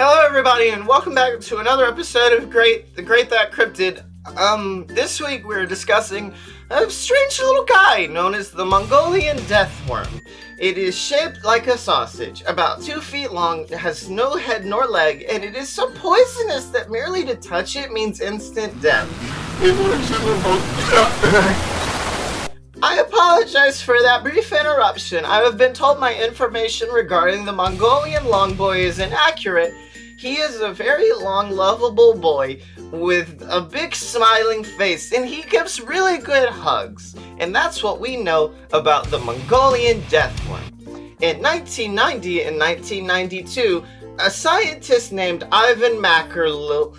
Hello everybody and welcome back to another episode of Rate That Cryptid. This week we're discussing a strange little guy known as the Mongolian Death Worm. It is shaped like a sausage, about 2 feet long, has no head nor leg, and it is so poisonous that merely to touch it means instant death. I apologize for that brief interruption. I have been told my information regarding the Mongolian longboy is inaccurate. He is a very long, lovable boy with a big smiling face, and he gives really good hugs. And that's what we know about the Mongolian Death Worm. In 1990 and 1992, a scientist named Ivan McElroy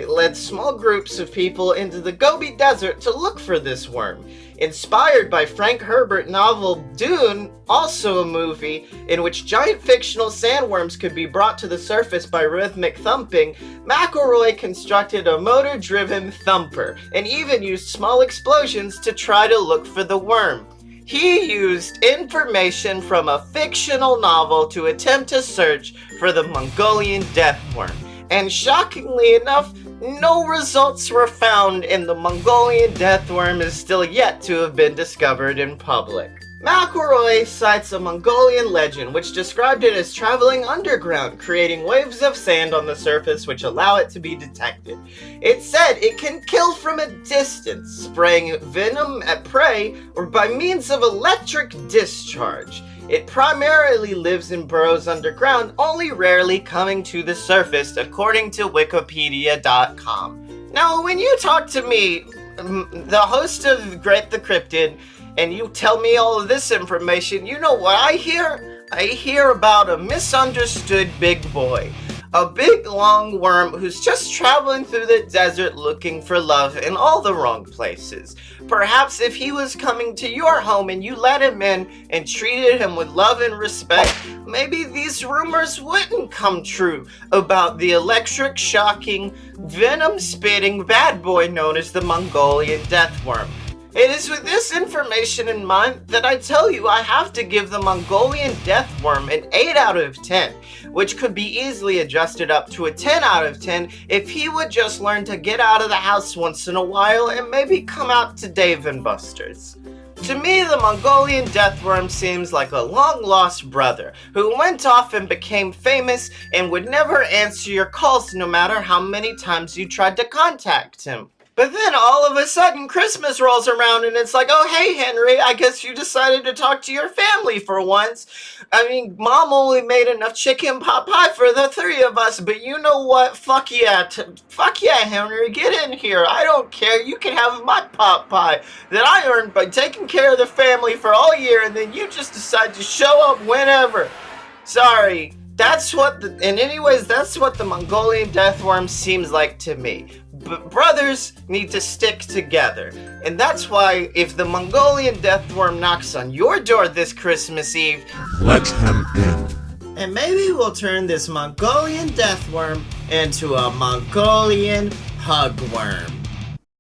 led small groups of people into the Gobi Desert to look for this worm. Inspired by Frank Herbert novel Dune, also a movie in which giant fictional sandworms could be brought to the surface by rhythmic thumping, McElroy constructed a motor-driven thumper and even used small explosions to try to look for the worm. He used information from a fictional novel to attempt to search for the Mongolian Death Worm. And shockingly enough, no results were found, and the Mongolian Death Worm is still yet to have been discovered in public. McElroy cites a Mongolian legend which described it as traveling underground, creating waves of sand on the surface which allow it to be detected. It said it can kill from a distance, spraying venom at prey or by means of electric discharge. It primarily lives in burrows underground, only rarely coming to the surface, according to Wikipedia.com. Now, when you talk to me, the host of Rate That Cryptid, and you tell me all of this information, you know what I hear? I hear about a misunderstood big boy. A big long worm who's just traveling through the desert looking for love in all the wrong places. Perhaps if he was coming to your home and you let him in and treated him with love and respect, maybe these rumors wouldn't come true about the electric shocking, venom-spitting bad boy known as the Mongolian Death Worm. It is with this information in mind that I tell you I have to give the Mongolian Death Worm an 8 out of 10, which could be easily adjusted up to a 10 out of 10 if he would just learn to get out of the house once in a while and maybe come out to Dave & Buster's. To me, the Mongolian Death Worm seems like a long-lost brother who went off and became famous and would never answer your calls no matter how many times you tried to contact him. But then all of a sudden Christmas rolls around and it's like, oh hey Henry, I guess you decided to talk to your family for once. I mean, Mom only made enough chicken pot pie for the 3 of us, but you know what? Fuck yeah Henry, get in here. I don't care, you can have my pot pie that I earned by taking care of the family for all year, and then you just decide to show up whenever. Sorry. That's what the Mongolian Death Worm seems like to me. But brothers need to stick together. And that's why if the Mongolian Death Worm knocks on your door this Christmas Eve, let him in. And maybe we'll turn this Mongolian Death Worm into a Mongolian hug worm.